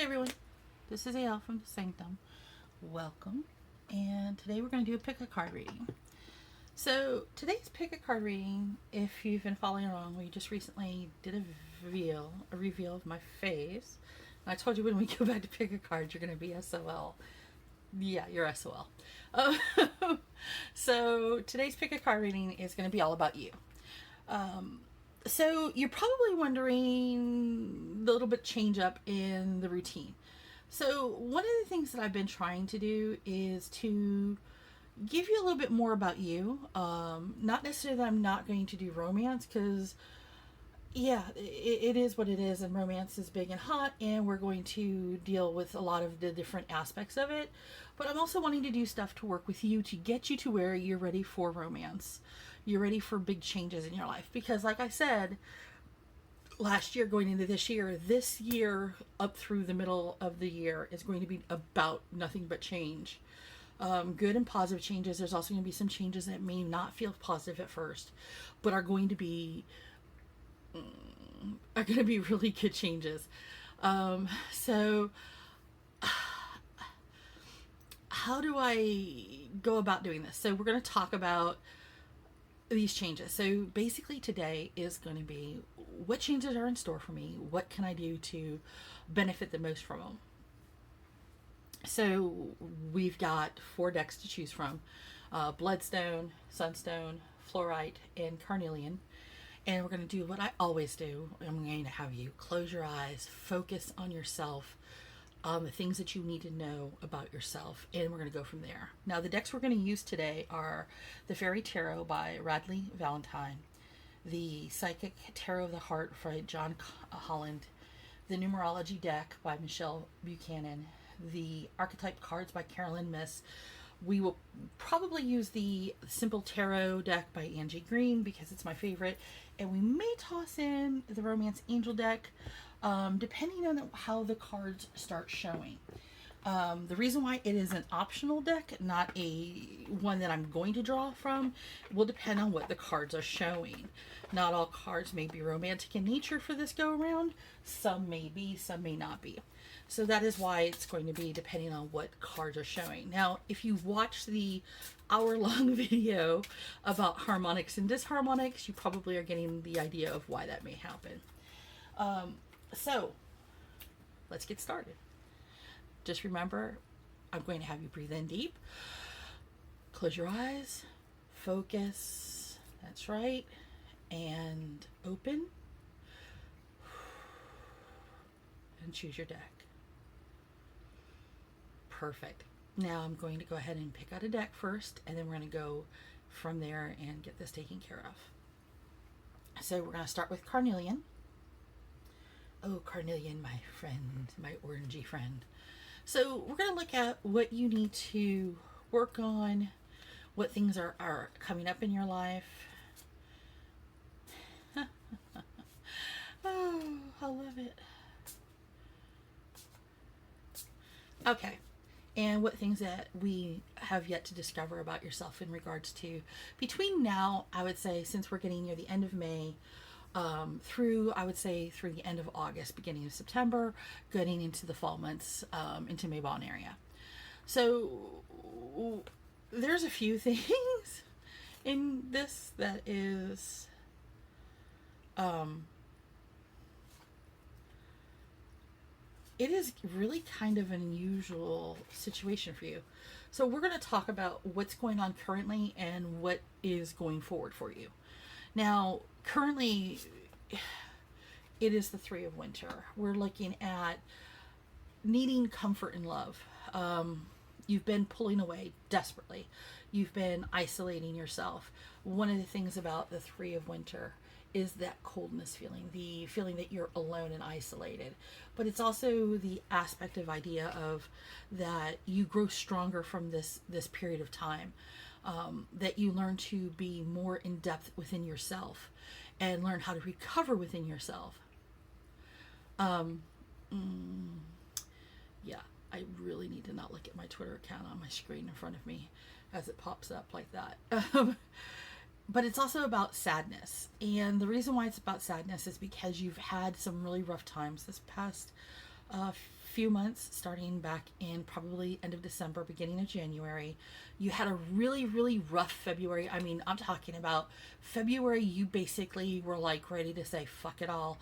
everyone, this is AL from the Sanctum. Welcome, and today we're going to do a pick a card reading. So today's pick a card reading, if you've been following along, we just recently did a reveal of my face. And I told you when we go back to pick a card, you're going to be SOL. Yeah, you're SOL. Uh, so today's pick a card reading is going to be all about you. So you're probably wondering the little bit change up in the routine. So one of the things that I've been trying to do is to give you a little bit more about you. Not necessarily that I'm not going to do romance, because yeah, it is what it is, and romance is big and hot, and we're going to deal with a lot of the different aspects of it. But I'm also wanting to do stuff to work with you to get you to where you're ready for romance. You're ready for big changes in your life. Because, like I said, last year going into this year up through the middle of the year is going to be about nothing but change. Good and positive changes. There's also going to be some changes that may not feel positive at first, but are going to be really good changes. So how do I go about doing this? So we're going to talk about these changes. So basically today is going to be what changes are in store for me. What can I do to benefit the most from them? So we've got 4 decks to choose from: Bloodstone, Sunstone, Fluorite, and Carnelian. And we're going to do what I always do. I'm going to have you close your eyes, focus on yourself, the things that you need to know about yourself, and we're going to go from there. Now, the decks we're going to use today are the Fairy Tarot by Radleigh Valentine, the Psychic Tarot of the Heart by John Holland, the Numerology deck by Michelle Buchanan, the Archetype cards by Carolyn Miss. We will probably use the Simple Tarot deck by Angie Green because it's my favorite, and we may toss in the Romance Angel deck, depending on how the cards start showing. The reason why it is an optional deck, not a one that I'm going to draw from, will depend on what the cards are showing. Not all cards may be romantic in nature for this go around. Some may be, some may not be. So that is why it's going to be depending on what cards are showing. Now, if you watch the hour-long video about harmonics and disharmonics, you probably are getting the idea of why that may happen. So let's get started. Just remember, I'm going to have you breathe in deep. Close your eyes. Focus. That's right. And open. And choose your deck. Perfect. Now I'm going to go ahead and pick out a deck first, and then we're going to go from there and get this taken care of. So we're going to start with Carnelian. Oh, Carnelian, my friend, my orangey friend. So we're going to look at what you need to work on, what things are coming up in your life. Oh, I love it. Okay. And what things that we have yet to discover about yourself in regards to between now, I would say, since we're getting near the end of May, through the end of August, beginning of September, getting into the fall months, into Maybon area. So there's a few things in this that is it is really kind of an unusual situation for you. So we're going to talk about what's going on currently and what is going forward for you. Now, currently, it is the 3 of Winter. We're looking at needing comfort and love. You've been pulling away desperately. You've been isolating yourself. One of the things about the 3 of Winter is that coldness feeling, the feeling that you're alone and isolated. But it's also the aspect of idea of that you grow stronger from this period of time, that you learn to be more in depth within yourself and learn how to recover within yourself. Yeah, I really need to not look at my Twitter account on my screen in front of me as it pops up like that. But it's also about sadness. And the reason why it's about sadness is because you've had some really rough times this past few months, starting back in probably end of December, beginning of January. You had a really, really rough February. I mean, I'm talking about February, you basically were like ready to say, fuck it all.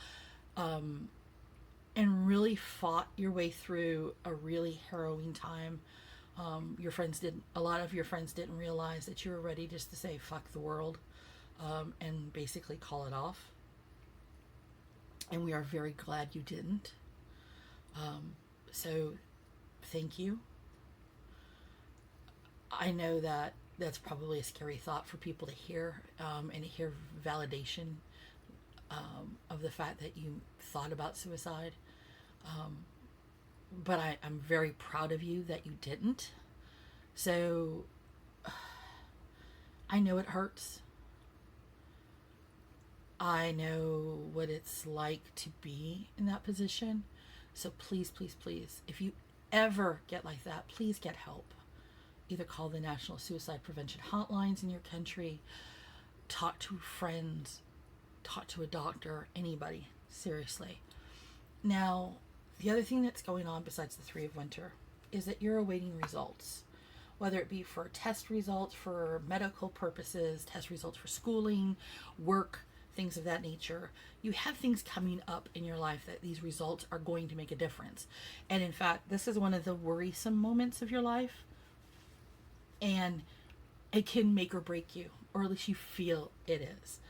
And really fought your way through a really harrowing time. A lot of your friends didn't realize that you were ready just to say, fuck the world, and basically call it off. And we are very glad you didn't. So thank you. I know that that's probably a scary thought for people to hear, and to hear validation of the fact that you thought about suicide. But I'm very proud of you that you didn't. So I know it hurts. I know what it's like to be in that position. So please, please, please, if you ever get like that, please get help. Either call the National Suicide Prevention Hotlines in your country, talk to friends, talk to a doctor, anybody, seriously. Now, the other thing that's going on besides the Three of Winter is that you're awaiting results, whether it be for test results for medical purposes, test results for schooling, work, things of that nature. You have things coming up in your life that these results are going to make a difference. And in fact, this is one of the worrisome moments of your life. And it can make or break you, or at least you feel it is.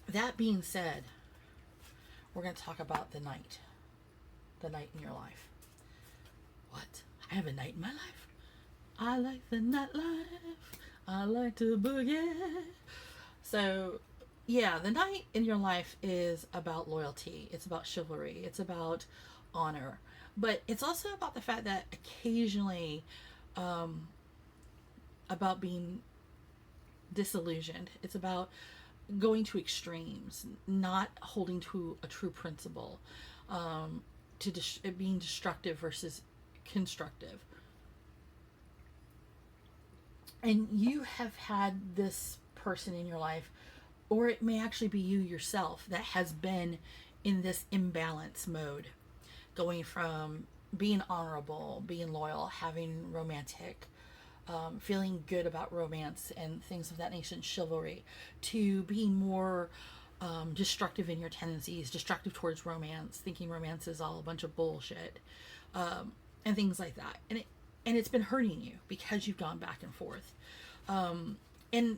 That being said, we're going to talk about the night in your life. What? I have a night in my life? I like the nightlife. I like to boogie. So, yeah, the night in your life is about loyalty. It's about chivalry. It's about honor. But it's also about the fact that occasionally, about being disillusioned. It's about going to extremes, not holding to a true principle, being destructive versus constructive. And you have had this person in your life, or it may actually be you yourself, that has been in this imbalance mode, going from being honorable, being loyal, having romantic, feeling good about romance and things of that nature, chivalry, to being more destructive in your tendencies, destructive towards romance, thinking romance is all a bunch of bullshit, and things like that. And it's been hurting you because you've gone back and forth. And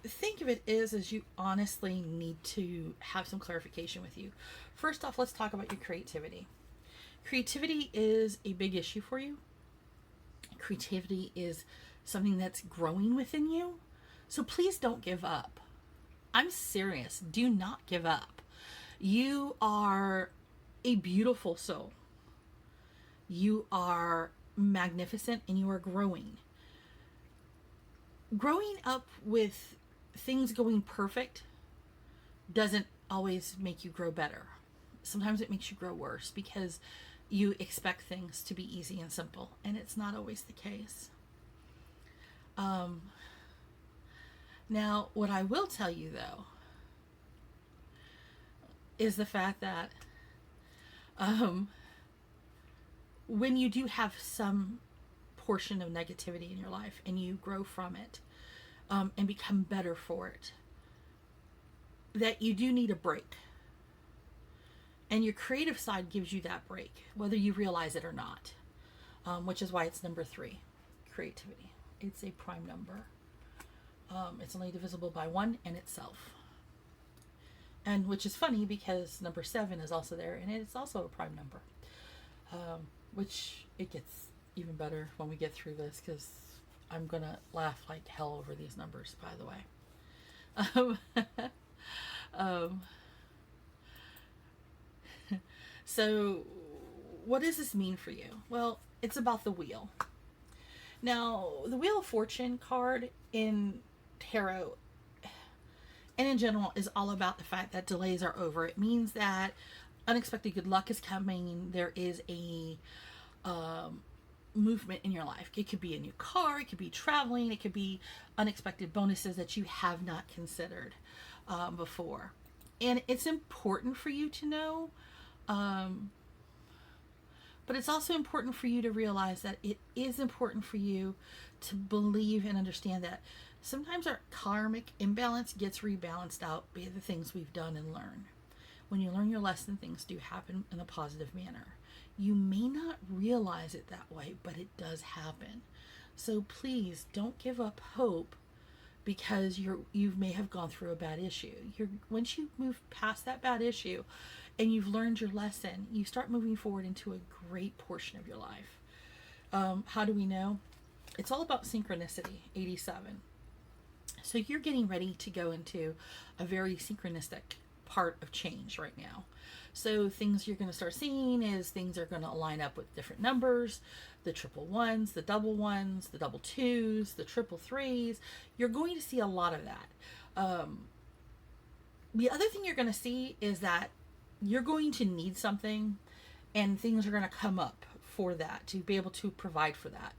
think of it as you honestly need to have some clarification with you. First off, let's talk about your creativity. Creativity is a big issue for you. Creativity is something that's growing within you. So please don't give up. I'm serious. Do not give up. You are a beautiful soul. You are magnificent, and you are growing. Growing up with things going perfect doesn't always make you grow better. Sometimes it makes you grow worse because you expect things to be easy and simple, and it's not always the case. Now, what I will tell you, though, is the fact that when you do have some portion of negativity in your life and you grow from it, and become better for it, that you do need a break. And your creative side gives you that break, whether you realize it or not, which is why it's number 3, creativity. It's a prime number. It's only divisible by 1 and itself. And which is funny because number 7 is also there, and it's also a prime number. Which it gets even better when we get through this, because I'm going to laugh like hell over these numbers, by the way. So what does this mean for you? Well, it's about the wheel. Now, the Wheel of Fortune card in tarot and in general is all about the fact that delays are over. It means that unexpected good luck is coming. There is a movement in your life. It could be a new car, it could be traveling, it could be unexpected bonuses that you have not considered before. And it's important for you to know But it's also important for you to realize that it is important for you to believe and understand that sometimes our karmic imbalance gets rebalanced out by the things we've done and learned. When you learn your lesson, things do happen in a positive manner. You may not realize it that way, but it does happen. So please don't give up hope because you may have gone through a bad issue. Once you move past that bad issue and you've learned your lesson, you start moving forward into a great portion of your life. How do we know? It's all about synchronicity, 87. So you're getting ready to go into a very synchronistic part of change right now. So things you're going to start seeing is things are going to line up with different numbers, the triple ones, the double twos, the triple threes. You're going to see a lot of that. The other thing you're going to see is that you're going to need something and things are going to come up for that to be able to provide for that.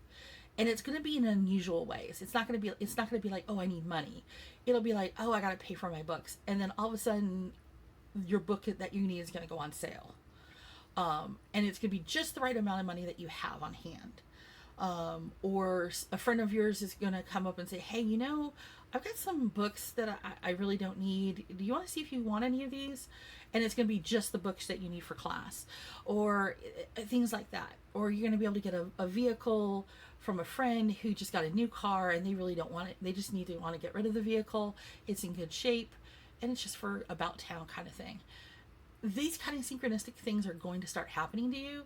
And it's going to be in unusual ways. It's not going to be like, oh, I need money. It'll be like, oh, I got to pay for my books. And then all of a sudden your book that you need is going to go on sale. And it's going to be just the right amount of money that you have on hand. Or a friend of yours is going to come up and say, hey, I've got some books that I really don't need. Do you want to see if you want any of these? And it's going to be just the books that you need for class or things like that. Or you're going to be able to get a vehicle from a friend who just got a new car and they really don't want it. They just want to get rid of the vehicle. It's in good shape and it's just for about town kind of thing. These kind of synchronistic things are going to start happening to you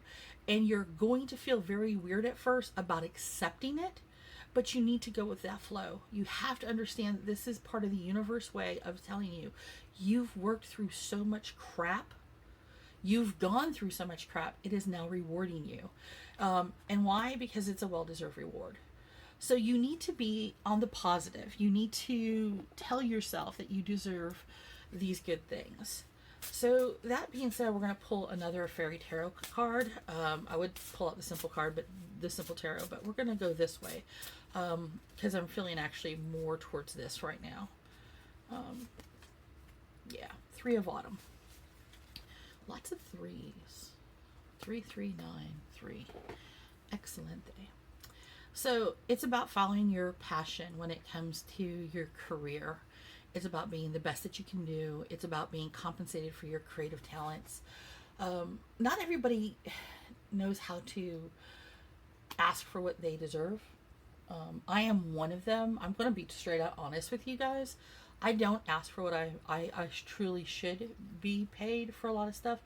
and you're going to feel very weird at first about accepting it, but you need to go with that flow. You have to understand that this is part of the universe way of telling you, you've worked through so much crap. You've gone through so much crap. It is now rewarding you. And why? Because it's a well-deserved reward. So you need to be on the positive. You need to tell yourself that you deserve these good things. So that being said, we're going to pull another fairy tarot card. I would pull out the simple card, but the simple tarot, but we're going to go this way because I'm feeling actually more towards this right now. Yeah, Three of Autumn. Lots of threes. 3, 3, 9, 3. Excellent day. So it's about following your passion when it comes to your career. It's about being the best that you can do. It's about being compensated for your creative talents. Not everybody knows how to ask for what they deserve. I am one of them. I'm going to be straight out honest with you guys. I don't ask for what I truly should be paid for a lot of stuff.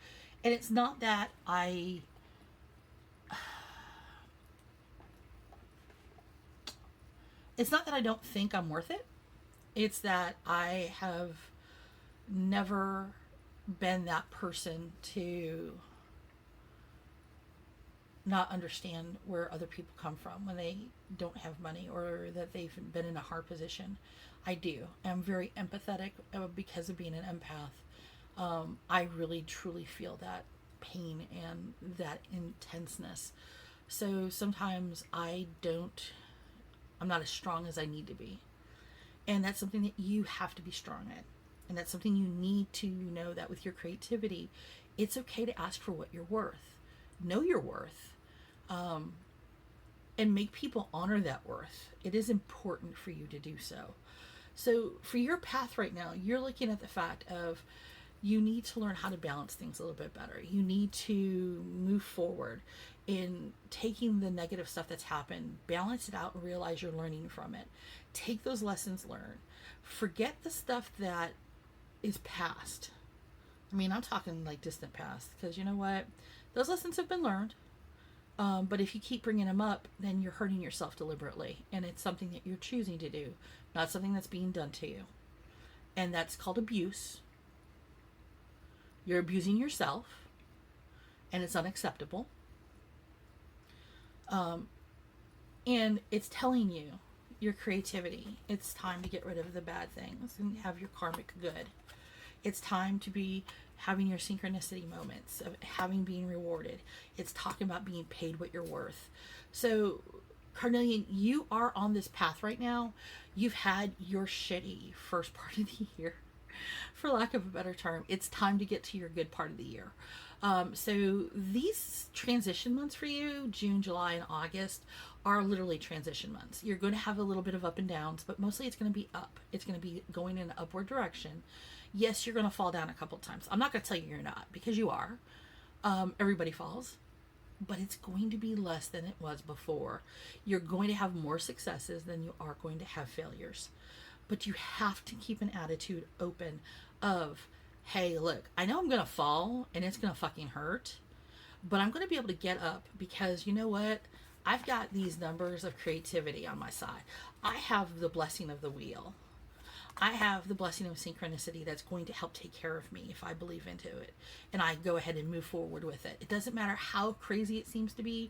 And it's not that it's not that I don't think I'm worth it. It's that I have never been that person to not understand where other people come from when they don't have money or that they've been in a hard position. I do. I'm very empathetic because of being an empath. I really truly feel that pain and that intenseness. So sometimes I'm not as strong as I need to be. And that's something that you have to be strong at. And that's something you need to know that with your creativity, it's okay to ask for what you're worth. Know your worth. And make people honor that worth. It is important for you to do so. So for your path right now, you're looking at the fact of you need to learn how to balance things a little bit better. You need to move forward in taking the negative stuff that's happened, balance it out and realize you're learning from it. Take those lessons learned. Forget the stuff that is past. I mean, I'm talking like distant past because you know what? Those lessons have been learned. But if you keep bringing them up, then you're hurting yourself deliberately. And it's something that you're choosing to do, not something that's being done to you. And that's called abuse. You're abusing yourself. And it's unacceptable. And it's telling you, your creativity, it's time to get rid of the bad things and have your karmic good. It's time to be having your synchronicity moments of being rewarded. It's talking about being paid what you're worth. So Carnelian, you are on this path right now. You've had your shitty first part of the year. for lack of a better term. It's time to get to your good part of the year. So these transition months for you, June, July, and August, are literally transition months. You're going to have a little bit of up and downs, but mostly it's going to be up. It's going to be going in an upward direction. Yes, you're going to fall down a couple times. I'm not going to tell you you're not, because you are. Everybody falls. But it's going to be less than it was before. You're going to have more successes than you are going to have failures. But you have to keep an attitude open of, hey, look, I know I'm going to fall and it's going to fucking hurt, but I'm going to be able to get up because you know what? I've got these numbers of creativity on my side. I have the blessing of the wheel. I have the blessing of synchronicity that's going to help take care of me if I believe into it. And I go ahead and move forward with it. It doesn't matter how crazy it seems to be.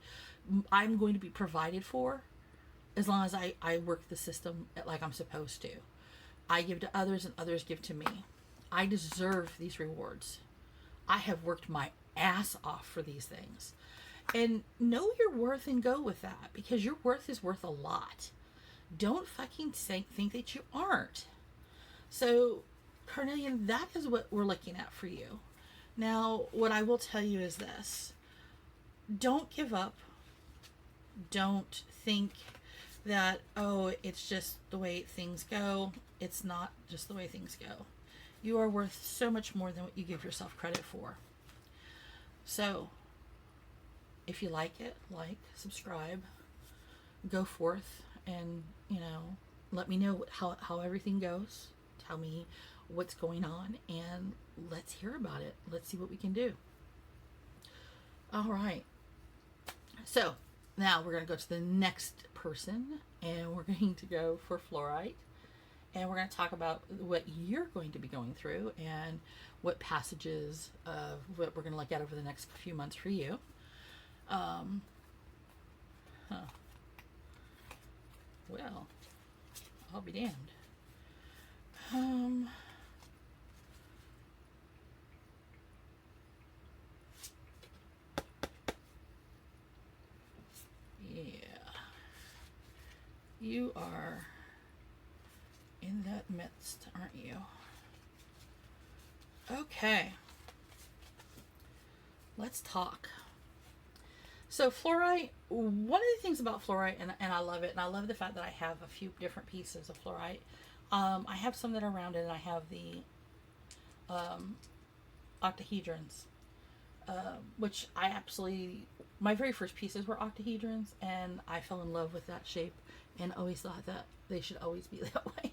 I'm going to be provided for as long as I work the system like I'm supposed to. I give to others and others give to me. I deserve these rewards. I have worked my ass off for these things. And know your worth and go with that, because your worth is worth a lot. Don't fucking think that you aren't. So, Carnelian, that is what we're looking at for you. Now, what I will tell you is this. Don't give up. Don't think that, oh, it's just the way things go. It's not just the way things go. You are worth so much more than what you give yourself credit for. So, if you like it, subscribe, go forth, and, let me know how everything goes. Tell me what's going on, and let's hear about it. Let's see what we can do. All right. So now we're going to go to the next person, and we're going to go for fluorite, and we're going to talk about what you're going to be going through and what passages of what we're going to look at over the next few months for you. Well, I'll be damned. Yeah. You are in that midst, aren't you? Okay. Let's talk. So fluorite, one of the things about fluorite, and I love it, and I love the fact that I have a few different pieces of fluorite. I have some that are rounded, and I have the octahedrons, which I absolutely, my very first pieces were octahedrons, and I fell in love with that shape and always thought that they should always be that way.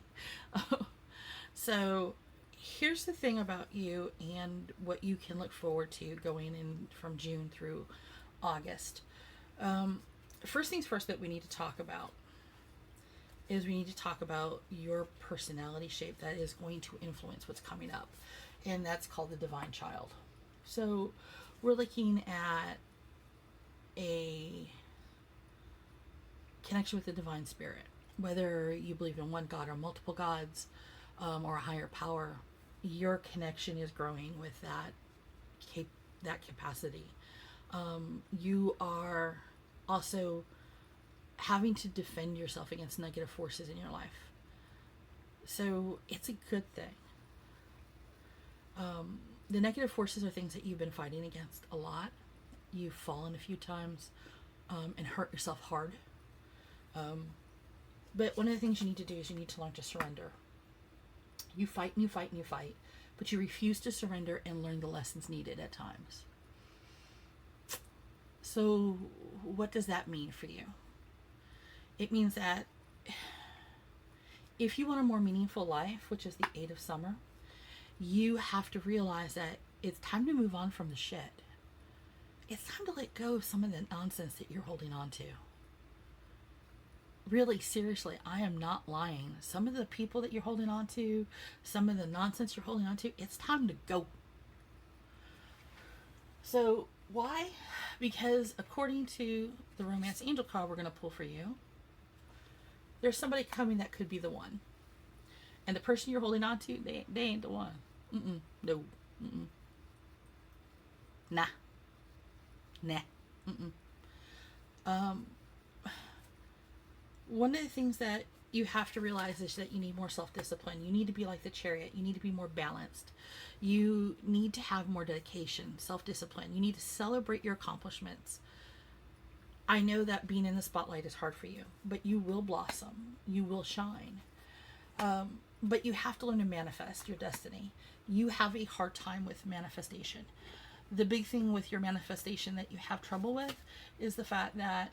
So here's the thing about you and what you can look forward to going in from June through August. First things first that we need to talk about is we need to talk about your personality shape that is going to influence what's coming up, and that's called the divine child. So we're looking at a connection with the divine spirit, whether you believe in one God or multiple gods, or a higher power. Your connection is growing with that capacity. You are also having to defend yourself against negative forces in your life. So it's a good thing. The negative forces are things that you've been fighting against a lot. You've fallen a few times and hurt yourself hard. But one of the things you need to do is you need to learn to surrender. You fight and you fight and you fight, but you refuse to surrender and learn the lessons needed at times. So what does that mean for you? It means that if you want a more meaningful life, which is the 8 of summer, you have to realize that it's time to move on from the shit. It's time to let go of some of the nonsense that you're holding on to. Really, seriously, I am not lying. Some of the people that you're holding on to, some of the nonsense you're holding on to, it's time to go. So, why? Because according to the Romance Angel card we're going to pull for you, there's somebody coming that could be the one. And the person you're holding on to, they ain't the one. No. Nah. One of the things that you have to realize is that you need more self-discipline. You need to be like the chariot. You need to be more balanced. You need to have more dedication, self-discipline. You need to celebrate your accomplishments. I know that being in the spotlight is hard for you, but you will blossom. You will shine. But you have to learn to manifest your destiny. You have a hard time with manifestation. The big thing with your manifestation that you have trouble with is the fact that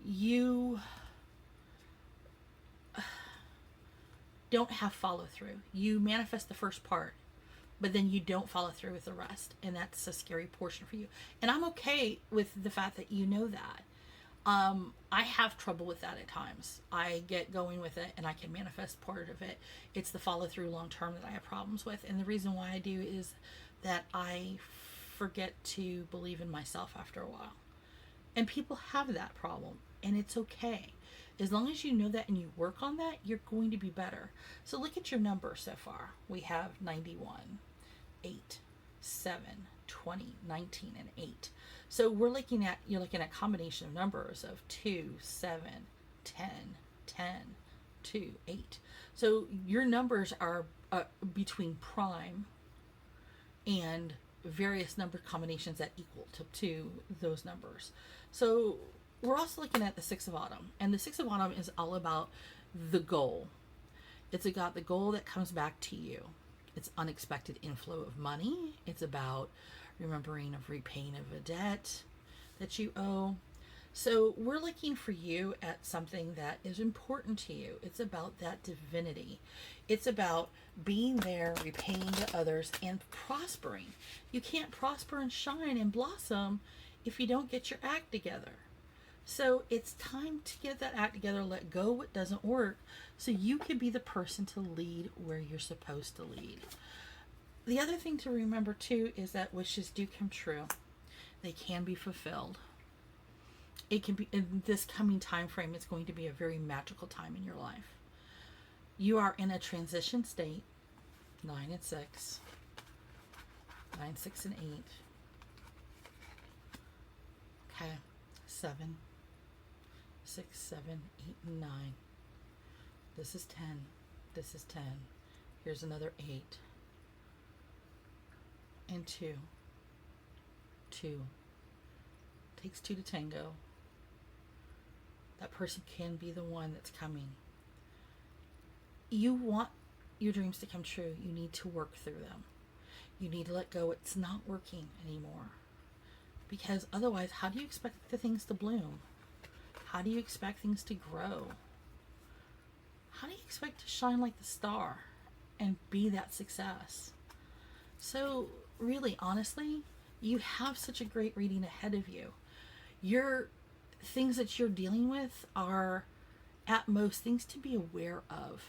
you don't have follow through. You manifest the first part, but then you don't follow through with the rest. And that's a scary portion for you. And I'm okay with the fact that you know that. I have trouble with that at times. I get going with it and I can manifest part of it. It's the follow through long term that I have problems with. And the reason why I do is that I forget to believe in myself after a while. And people have that problem, and it's okay. As long as you know that and you work on that, you're going to be better. So look at your numbers so far. We have 91, 8, 7, 20, 19, and 8. So you're looking at a combination of numbers of 2, 7, 10, 10, 2, 8. So your numbers are between prime and various number combinations that equal to those numbers. So we're also looking at the Six of Autumn. And the Six of Autumn is all about the goal. It's about the goal that comes back to you. It's unexpected inflow of money. It's about remembering of repaying of a debt that you owe. So we're looking for you at something that is important to you. It's about that divinity. It's about being there, repaying to others, and prospering. You can't prosper and shine and blossom if you don't get your act together. So it's time to get that act together, let go what doesn't work, so you can be the person to lead where you're supposed to lead. The other thing to remember too is that wishes do come true. They can be fulfilled. It can be in this coming time frame. It's going to be a very magical time in your life. You are in a transition state. 9 and 6. 9, 6, and 8. Okay. 7, 6, 7, 8, and 9. This is 10. This is 10. Here's another 8. And 2. 2. Takes 2 to tango. That person can be the one that's coming. You want your dreams to come true. You need to work through them. You need to let go. It's not working anymore. Because otherwise, how do you expect the things to bloom? How do you expect things to grow? How do you expect to shine like the star and be that success? So really, honestly, you have such a great reading ahead of you. Your things that you're dealing with are at most things to be aware of.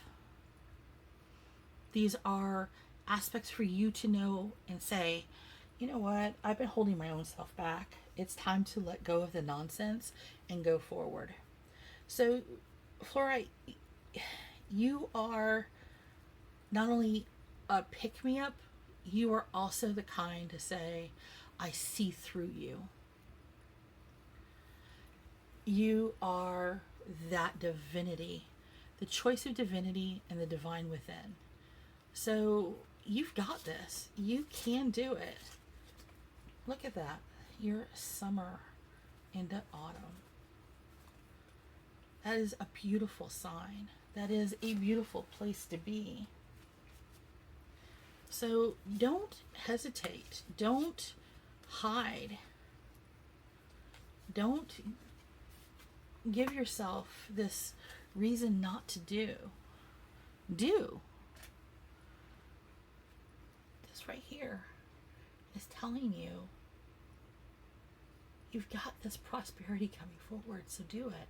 These are aspects for you to know and say, you know what, I've been holding my own self back. It's time to let go of the nonsense and go forward. So, Flora, you are not only a pick-me-up, you are also the kind to say, I see through you. You are that divinity, the choice of divinity and the divine within. So you've got this. You can do it. Look at that. You're summer into autumn. That is a beautiful sign. That is a beautiful place to be. So don't hesitate. Don't hide. Don't give yourself this reason not to do. Do. This right here is telling you you've got this prosperity coming forward, so do it.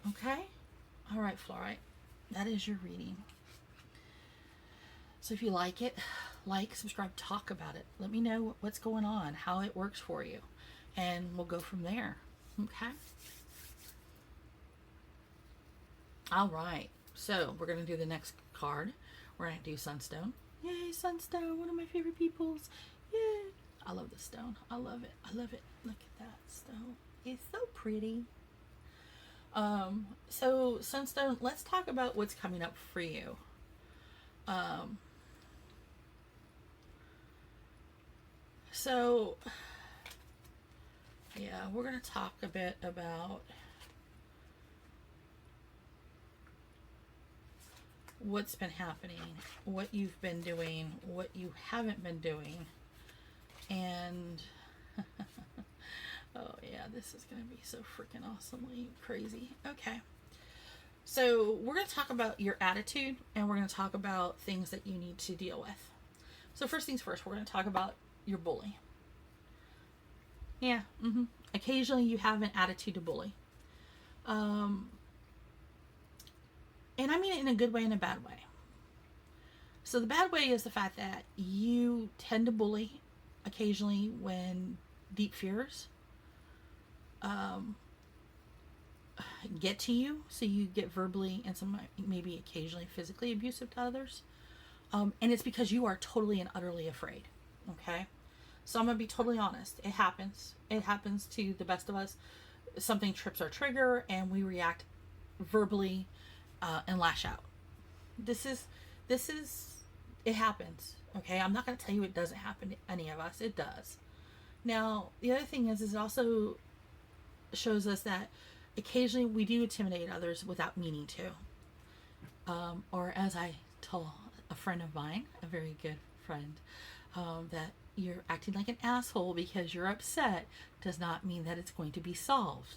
Okay? All right, Fluorite. That is your reading. So if you like it, like, subscribe, talk about it. Let me know what's going on, how it works for you, and we'll go from there. Okay? All right. So we're going to do the next card. We're going to do Sunstone. Yay, Sunstone, one of my favorite peoples. Yay. I love this stone. I love it. I love it. Look at that stone. It's so pretty. So Sunstone, let's talk about what's coming up for you. Um, so yeah, we're gonna talk a bit about what's been happening, what you've been doing, what you haven't been doing, and oh yeah, this is gonna be so freaking awesomely crazy. Okay. So we're going to talk about your attitude and we're going to talk about things that you need to deal with. So first things first, we're going to talk about your bully. Yeah. Occasionally you have an attitude to bully. And I mean it in a good way and a bad way. So the bad way is the fact that you tend to bully occasionally when deep fears get to you, so you get verbally and some maybe occasionally physically abusive to others, and it's because you are totally and utterly afraid. Okay, so I'm gonna be totally honest. It happens to the best of us. Something trips our trigger and we react verbally and lash out. This is it happens. Okay, I'm not gonna tell you it doesn't happen to any of us. It does. Now the other thing is it also shows us that occasionally we do intimidate others without meaning to. Or as I told a friend of mine, a very good friend, that you're acting like an asshole because you're upset does not mean that it's going to be solved.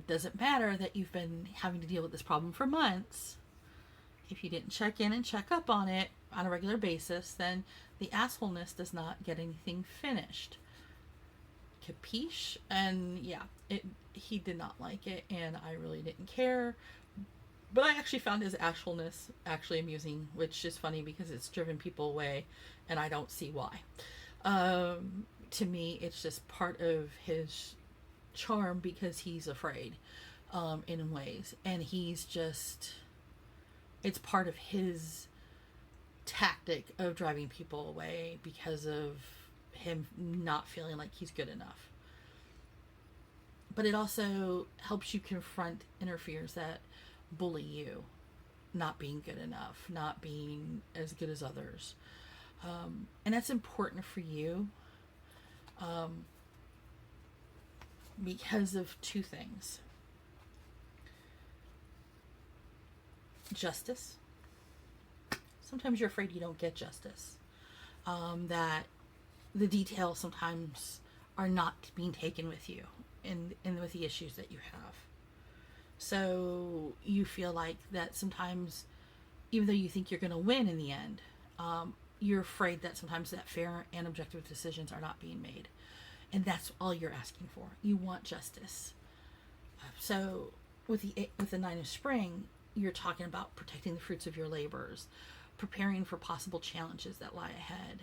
It doesn't matter that you've been having to deal with this problem for months. If you didn't check in and check up on it on a regular basis, then the assholeness does not get anything finished. Capiche? And yeah, he did not like it and I really didn't care, but I actually found his assholeness actually amusing, which is funny because it's driven people away and I don't see why. To me it's just part of his charm because he's afraid in ways, and it's part of his tactic of driving people away because of him not feeling like he's good enough. But it also helps you confront inner fears that bully you, not being good enough, not being as good as others. And that's important for you because of two things: justice. Sometimes you're afraid you don't get justice, that the details sometimes are not being taken with you and with the issues that you have. So you feel like that sometimes, even though you think you're going to win in the end, you're afraid that sometimes that fair and objective decisions are not being made. And that's all you're asking for. You want justice. So with the Nine of Spring, you're talking about protecting the fruits of your labors, preparing for possible challenges that lie ahead.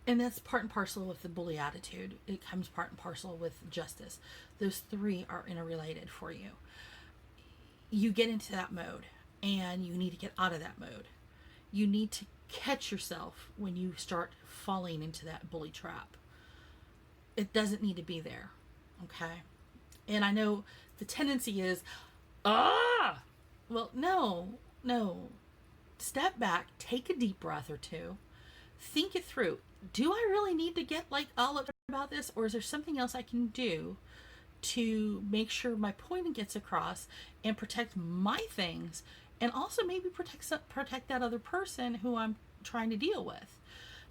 And that's part and parcel with the bully attitude. It comes part and parcel with justice. Those three are interrelated for you. You get into that mode and you need to get out of that mode. You need to catch yourself when you start falling into that bully trap. It doesn't need to be there. Okay? And I know the tendency is, well, no. Step back, take a deep breath or two, think it through. Do I really need to get like all upset about this, or is there something else I can do to make sure my point gets across and protect my things, and also maybe protect that other person who I'm trying to deal with,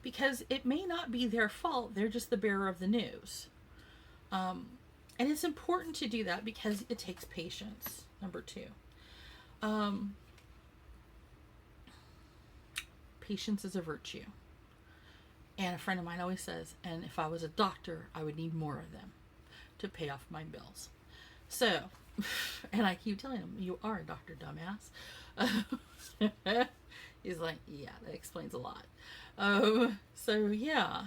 because it may not be their fault, they're just the bearer of the news. And it's important to do that because it takes patience. Number two, patience is a virtue. And a friend of mine always says, and if I was a doctor, I would need more of them to pay off my bills. So, and I keep telling him, you are a doctor, dumbass. He's like, yeah, that explains a lot. So yeah.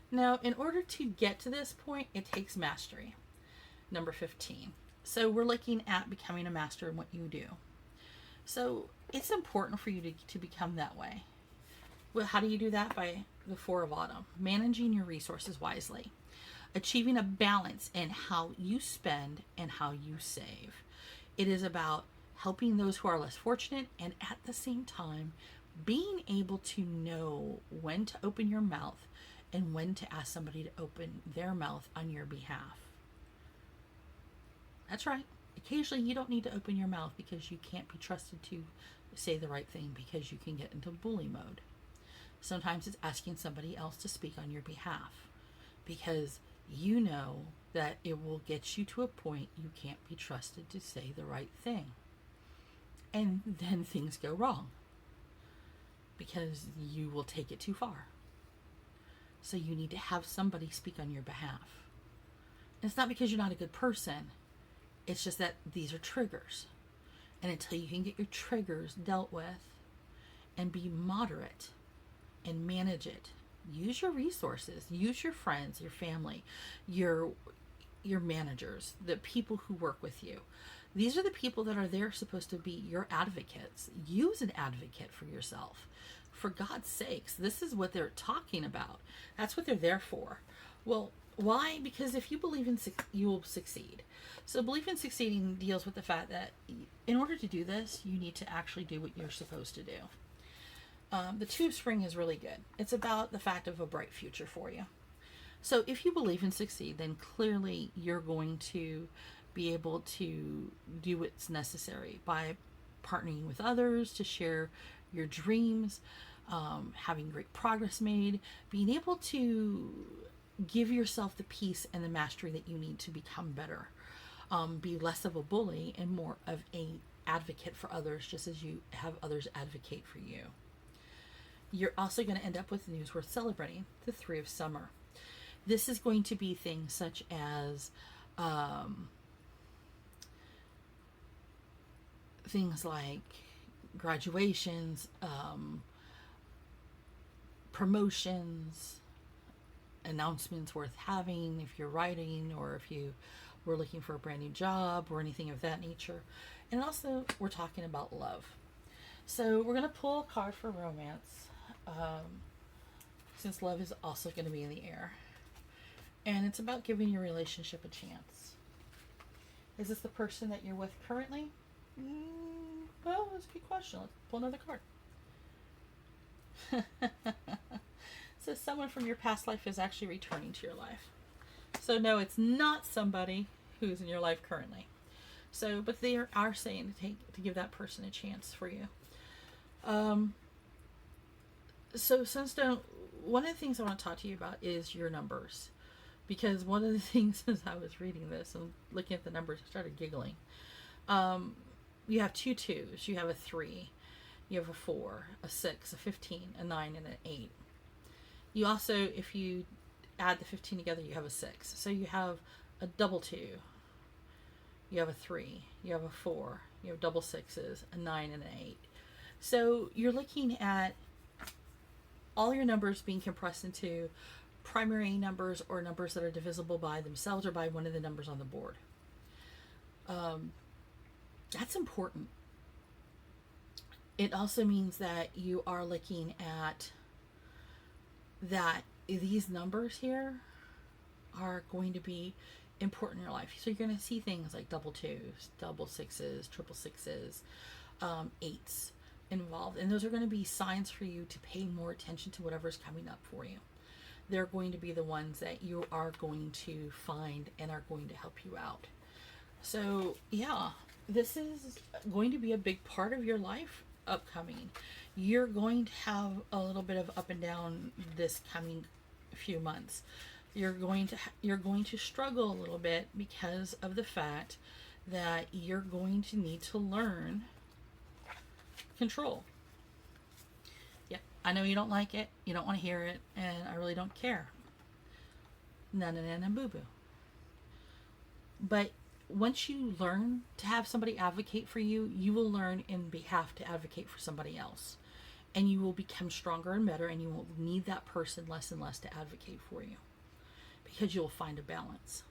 Now, in order to get to this point, it takes mastery. Number 15. So we're looking at becoming a master in what you do. So it's important for you to become that way. Well, how do you do that? By the Four of Autumn. Managing your resources wisely. achieving a balance in how you spend and how you save. It is about helping those who are less fortunate, and at the same time, being able to know when to open your mouth and when to ask somebody to open their mouth on your behalf. That's right. Occasionally, you don't need to open your mouth because you can't be trusted to say the right thing because you can get into bully mode. Sometimes it's asking somebody else to speak on your behalf because you know that it will get you to a point you can't be trusted to say the right thing. And then things go wrong because you will take it too far. So you need to have somebody speak on your behalf. And it's not because you're not a good person. It's just that these are triggers. And until you can get your triggers dealt with and be moderate and manage it, use your resources, use your friends, your family, your managers, the people who work with you. These are the people that are there supposed to be your advocates. Use an advocate for yourself. For God's sakes, this is what they're talking about. That's what they're there for. Well, why? Because if you believe in you will succeed. So belief in succeeding deals with the fact that in order to do this, you need to actually do what you're supposed to do. The Two of Spring is really good. It's about the fact of a bright future for you. So if you believe in succeed, then clearly you're going to be able to do what's necessary by partnering with others to share your dreams, having great progress made, being able to give yourself the peace and the mastery that you need to become better. Be less of a bully and more of an advocate for others, just as you have others advocate for you. You're also going to end up with news worth celebrating, the Three of Summer. This is going to be things such as things like graduations, promotions, announcements worth having if you're writing or if you were looking for a brand new job or anything of that nature. And also, we're talking about love. So we're going to pull a card for romance, since love is also going to be in the air. And it's about giving your relationship a chance. Is this the person that you're with currently? Well, that's a good question. Let's pull another card. So someone from your past life is actually returning to your life. So no, it's not somebody who's in your life currently. So, but they are saying to give that person a chance for you. So Sunstone, one of the things I want to talk to you about is your numbers. Because one of the things as I was reading this and looking at the numbers, I started giggling. You have 2 2s, you have a 3, you have a 4, a 6, a 15, a 9, and an 8. You also, if you add the 15 together, you have a 6. So you have a double 2, you have a 3, you have a 4, you have double 6s, a 9, and an 8. So you're looking at all your numbers being compressed into primary numbers or numbers that are divisible by themselves or by one of the numbers on the board. That's important. It also means that you are looking at that these numbers here are going to be important in your life. So you're going to see things like double 2s, double 6s, triple 6s, 8s involved. And those are going to be signs for you to pay more attention to whatever's coming up for you. They're going to be the ones that you are going to find and are going to help you out. So yeah, this is going to be a big part of your life upcoming. You're going to have a little bit of up and down this coming few months. You're going to struggle a little bit because of the fact that you're going to need to learn control. Yep, I know you don't like it, you don't want to hear it, and I really don't care. Na boo boo. But once you learn to have somebody advocate for you, you will learn in behalf to advocate for somebody else. And you will become stronger and better, and you will need that person less and less to advocate for you. Because you'll find a balance.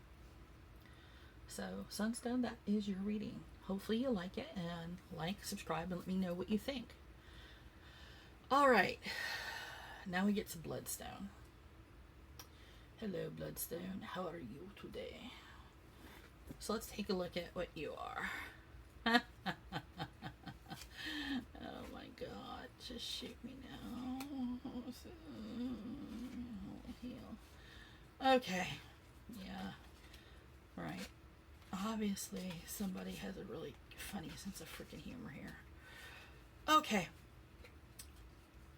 So, Sunstone, that is your reading. Hopefully you like it, and like, subscribe, and let me know what you think. Alright, now we get to Bloodstone. Hello, Bloodstone. How are you today? So let's take a look at what you are. Oh my god, just shoot me now. Heal. Okay. Yeah. Right. Obviously, somebody has a really funny sense of freaking humor here. Okay.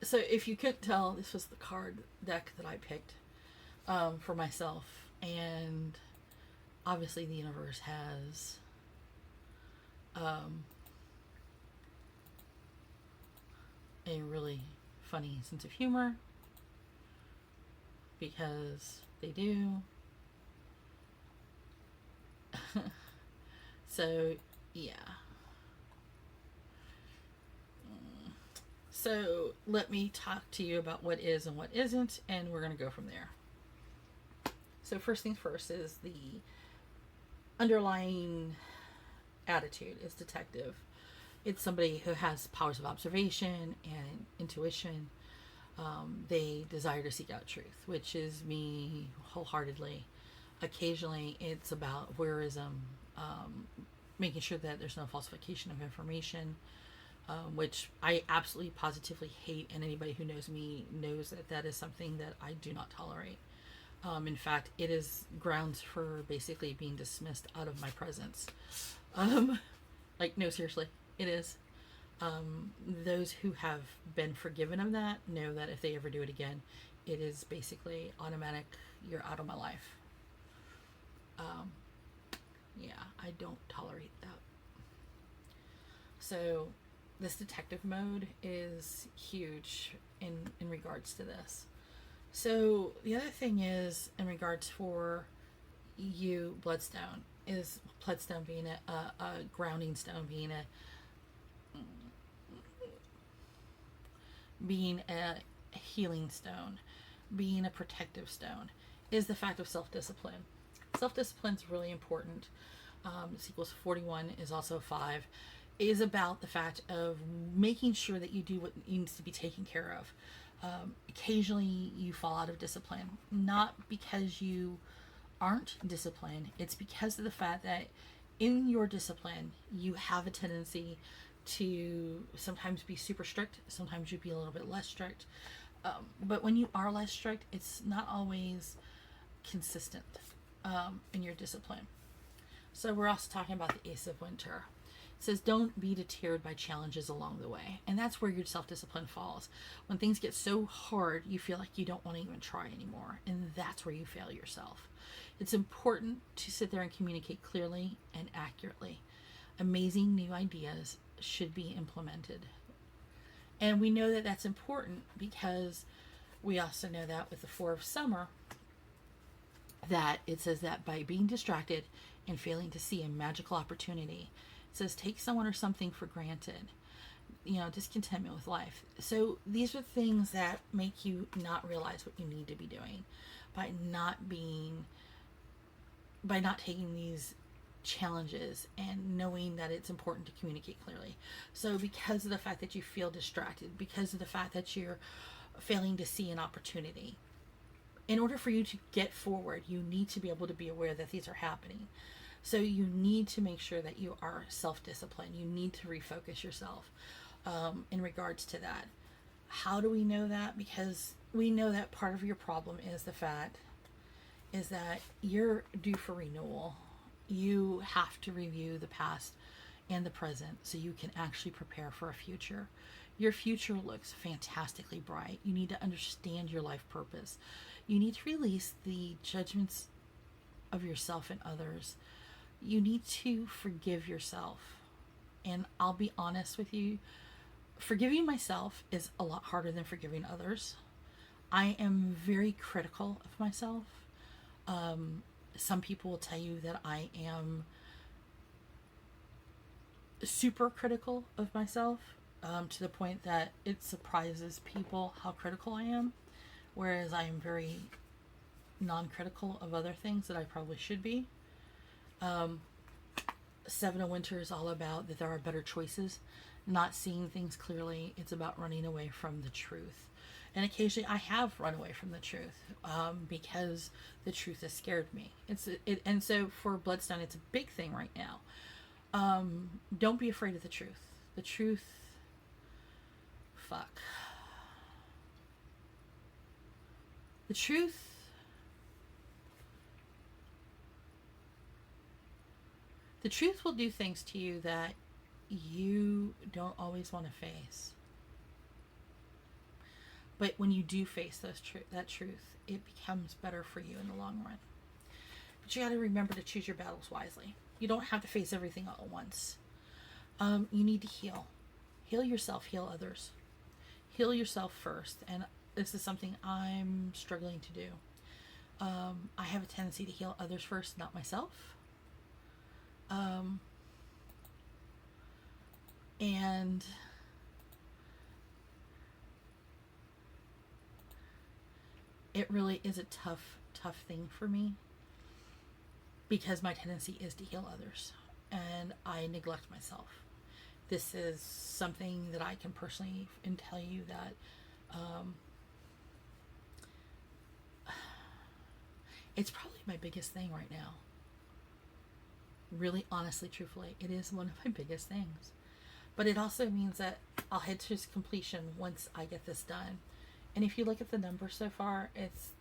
So if you couldn't tell, this was the card deck that I picked for myself. And obviously the universe has a really funny sense of humor, because they do. So, yeah. So, let me talk to you about what is and what isn't, and we're going to go from there. So, first things first is the underlying attitude is detective. It's somebody who has powers of observation and intuition. They desire to seek out truth, which is me wholeheartedly. Occasionally, it's about voyeurism, making sure that there's no falsification of information, which I absolutely positively hate, and anybody who knows me knows that that is something that I do not tolerate. In fact, it is grounds for basically being dismissed out of my presence. Like, no, seriously, it is. Those who have been forgiven of that know that if they ever do it again, it is basically automatic, you're out of my life. Yeah, I don't tolerate that. So this detective mode is huge in regards to this. So the other thing is, in regards for you, Bloodstone, is Bloodstone being a grounding stone, being a healing stone, being a protective stone, is the fact of self-discipline. Self-discipline is really important. This equals 41 is also 5. Is about the fact of making sure that you do what needs to be taken care of. Occasionally you fall out of discipline, not because you aren't disciplined, it's because of the fact that in your discipline you have a tendency to sometimes be super strict, sometimes you be a little bit less strict. But when you are less strict, it's not always consistent in your discipline. So we're also talking about the Ace of Winter. It says, don't be deterred by challenges along the way. And that's where your self-discipline falls. When things get so hard, you feel like you don't want to even try anymore. And that's where you fail yourself. It's important to sit there and communicate clearly and accurately. Amazing new ideas should be implemented. And we know that that's important because we also know that with the Four of Summer, that it says that by being distracted and failing to see a magical opportunity, it says take someone or something for granted, discontentment with life. So these are things that make you not realize what you need to be doing by not taking these challenges and knowing that it's important to communicate clearly. So because of the fact that you feel distracted, because of the fact that you're failing to see an opportunity, in order for you to get forward, you need to be able to be aware that these are happening. So you need to make sure that you are self-disciplined. You need to refocus yourself in regards to that. How do we know that? Because we know that part of your problem is the fact is that you're due for renewal. You have to review the past and the present so you can actually prepare for a future. Your future looks fantastically bright. You need to understand your life purpose. You need to release the judgments of yourself and others. You need to forgive yourself. And I'll be honest with you, forgiving myself is a lot harder than forgiving others. I am very critical of myself. Some people will tell you that I am super critical of myself, to the point that it surprises people how critical I am, whereas I am very non-critical of other things that I probably should be. Seven of Winter is all about that there are better choices, not seeing things clearly. It's about running away from the truth. And occasionally I have run away from the truth, because the truth has scared me. And so for Bloodstone, it's a big thing right now. Don't be afraid of the truth. The truth, fuck. The truth The truth will do things to you that you don't always want to face. But when you do face that truth, it becomes better for you in the long run. But you got to remember to choose your battles wisely. You don't have to face everything all at once. You need to heal. Heal yourself, heal others. Heal yourself first. And this is something I'm struggling to do. I have a tendency to heal others first, not myself. And it really is a tough thing for me, because my tendency is to heal others and I neglect myself. This is something that I can personally tell you that it's probably my biggest thing right now. Really, honestly, truthfully, it is one of my biggest things. But it also means that I'll head to completion once I get this done. And if you look at the numbers so far,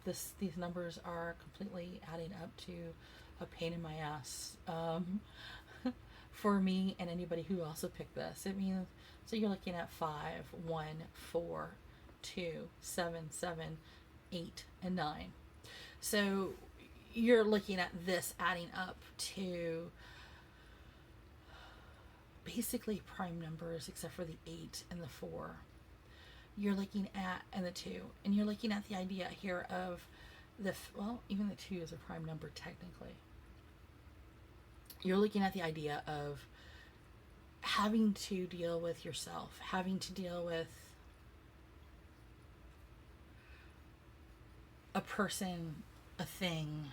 these numbers are completely adding up to a pain in my ass. For me and anybody who also picked this. It means, so you're looking at 5, 1, 4, 2, 7, 7, 8, and 9. So you're looking at this adding up to basically prime numbers, except for the 8 and the 4. You're looking at, and the 2, and you're looking at the idea here of even the 2 is a prime number technically. You're looking at the idea of having to deal with yourself, having to deal with a person, a thing,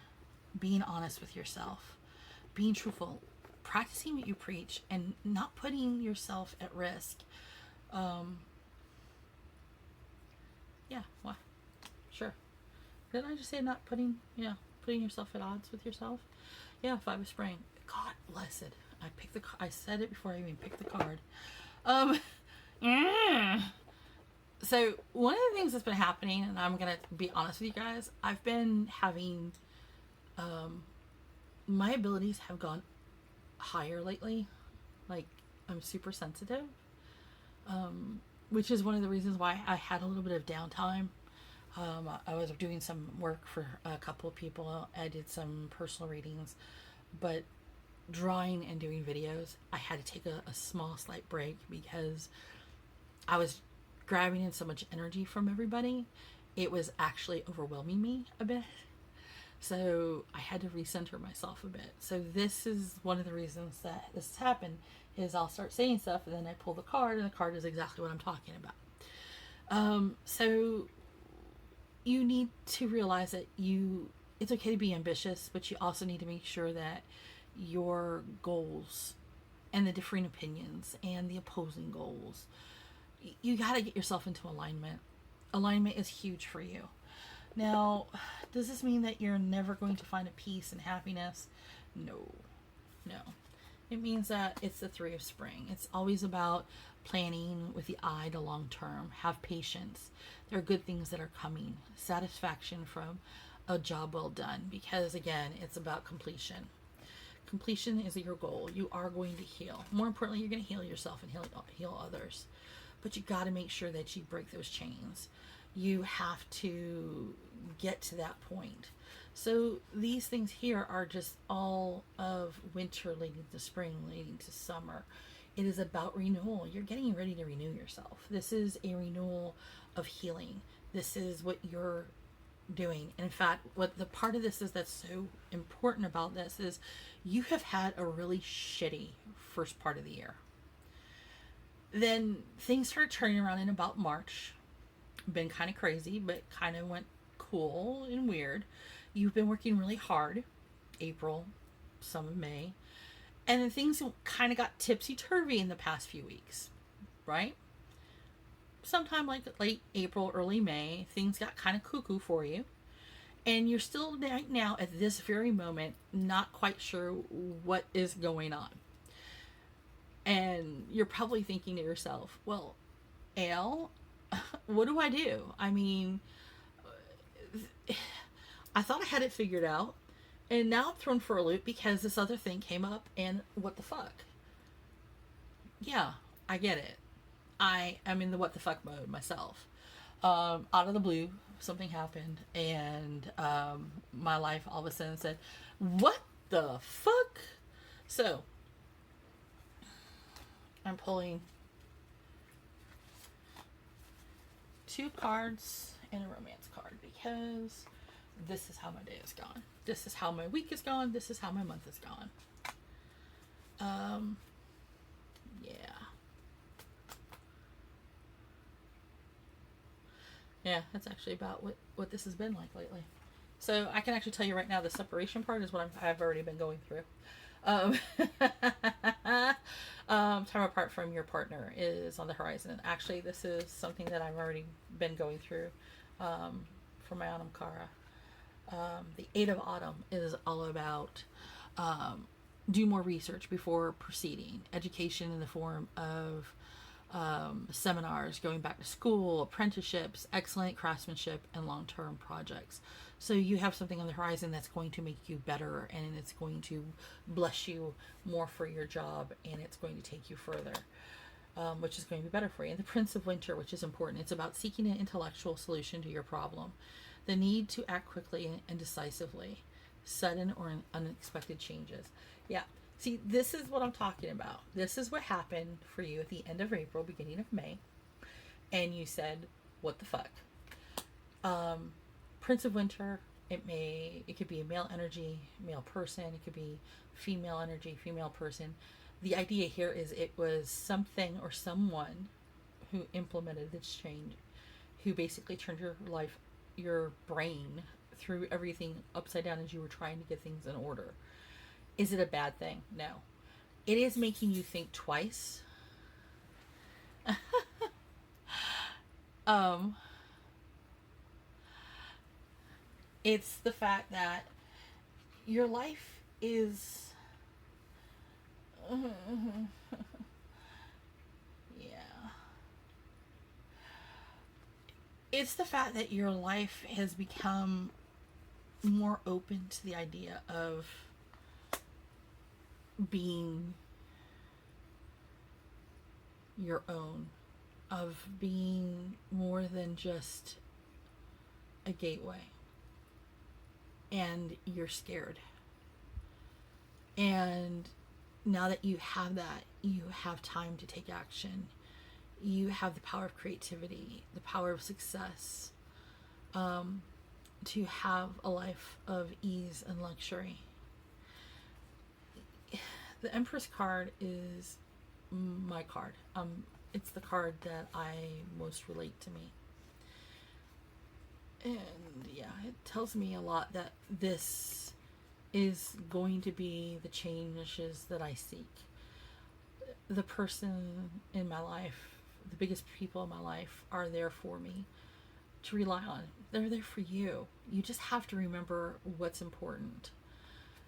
being honest with yourself, being truthful, practicing what you preach, and not putting yourself at risk. Yeah, well, sure. Didn't I just say not putting yourself at odds with yourself? Yeah, 5 of Spring. God blessed. I said it before I even picked the card. So one of the things that's been happening, and I'm gonna be honest with you guys, I've been having, my abilities have gone higher lately. Like, I'm super sensitive, which is one of the reasons why I had a little bit of downtime. I was doing some work for a couple of people. I did some personal readings, but drawing and doing videos, I had to take a small slight break because I was grabbing in so much energy from everybody. It was actually overwhelming me a bit. So I had to recenter myself a bit. So this is one of the reasons that this has happened, is I'll start saying stuff and then I pull the card and the card is exactly what I'm talking about. So you need to realize that it's okay to be ambitious, but you also need to make sure that your goals and the differing opinions and the opposing goals, you got to get yourself into alignment. Alignment is huge for you. Now, does this mean that you're never going to find a peace and happiness? No. It means that it's the 3 of Spring. It's always about planning with the eye to long term. Have patience. There are good things that are coming. Satisfaction from a job well done, because again, it's about completion. Completion is your goal. You are going to heal. More importantly, you're going to heal yourself and heal others. But you got to make sure that you break those chains. You have to get to that point. So these things here are just all of winter leading to spring, leading to summer. It is about renewal. You're getting ready to renew yourself. This is a renewal of healing. This is what you're doing. In fact, what the part of this is that's so important about this is you have had a really shitty first part of the year. Then things started turning around in about March. Been kind of crazy, but kind of went cool and weird. You've been working really hard. April, some of May. And then things kind of got tipsy-turvy in the past few weeks. Right? sometime like late April, early May, things got kind of cuckoo for you. And you're still right now at this very moment not quite sure what is going on. And you're probably thinking to yourself, well, Al, what do I do? I mean, I thought I had it figured out. And now I'm thrown for a loop because this other thing came up, and what the fuck? Yeah, I get it. I am in the what the fuck mode myself. Out of the blue, something happened, and my life all of a sudden said, what the fuck? So, I'm pulling 2 cards and a romance card because this is how my day has gone. This is how my week is gone. This is how my month is gone. Yeah. Yeah, that's actually about what this has been like lately. So I can actually tell you right now, the separation part is what I've already been going through. Time apart from your partner is on the horizon. Actually, this is something that I've already been going through for my Autumn Kara. The Eight of Autumn is all about do more research before proceeding. Education in the form of seminars, going back to school, apprenticeships, excellent craftsmanship, and long-term projects. So you have something on the horizon that's going to make you better, and it's going to bless you more for your job, and it's going to take you further, which is going to be better for you. And the Prince of Winter, which is important, it's about seeking an intellectual solution to your problem. The need to act quickly and decisively, sudden or unexpected changes. Yeah. See, this is what I'm talking about. This is what happened for you at the end of April, beginning of May. And you said, what the fuck? Prince of Winter, it could be a male energy, male person. It could be female energy, female person. The idea here is it was something or someone who implemented this change, who basically turned your life, your brain, threw everything upside down as you were trying to get things in order. Is it a bad thing? No. It is making you think twice. It's the fact that your life is yeah. It's the fact that your life has become more open to the idea of being your own, of being more than just a gateway, and you're scared. And now that you have that, you have time to take action. You have the power of creativity, the power of success, to have a life of ease and luxury. The Empress card is my card. It's the card that I most relate to me. And yeah, it tells me a lot that this is going to be the changes that I seek. The person in my life, the biggest people in my life are there for me to rely on. They're there for you. You just have to remember what's important.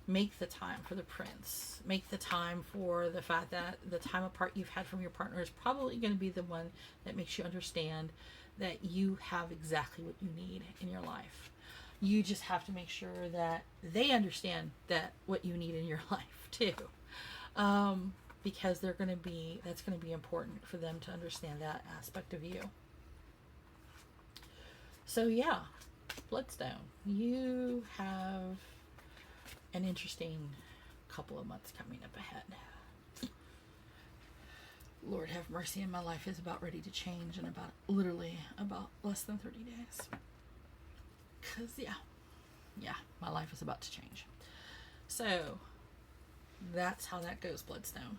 Make the time for the prince. Make the time for the fact that the time apart you've had from your partner is probably going to be the one that makes you understand that you have exactly what you need in your life. You just have to make sure that they understand that what you need in your life too. Because that's going to be important for them to understand that aspect of you. So yeah, Bloodstone, you have an interesting couple of months coming up ahead. Lord have mercy, and my life is about ready to change in literally about less than 30 days. Because yeah, my life is about to change. So that's how that goes, Bloodstone.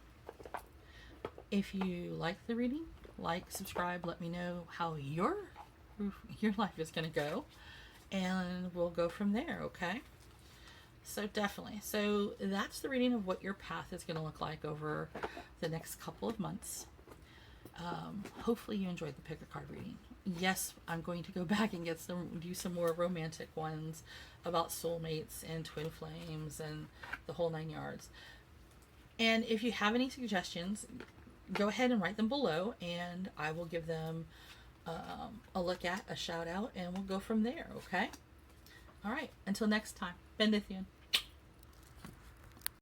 If you like the reading, subscribe, let me know how your life is going to go, and we'll go from there, okay? So definitely. So that's the reading of what your path is going to look like over the next couple of months. Hopefully you enjoyed the pick a card reading. Yes, I'm going to go back and do some more romantic ones about soulmates and twin flames and the whole 9 yards. And if you have any suggestions, go ahead and write them below, and I will give them a look at, a shout out, and we'll go from there. Okay. All right. Until next time. Bendithian.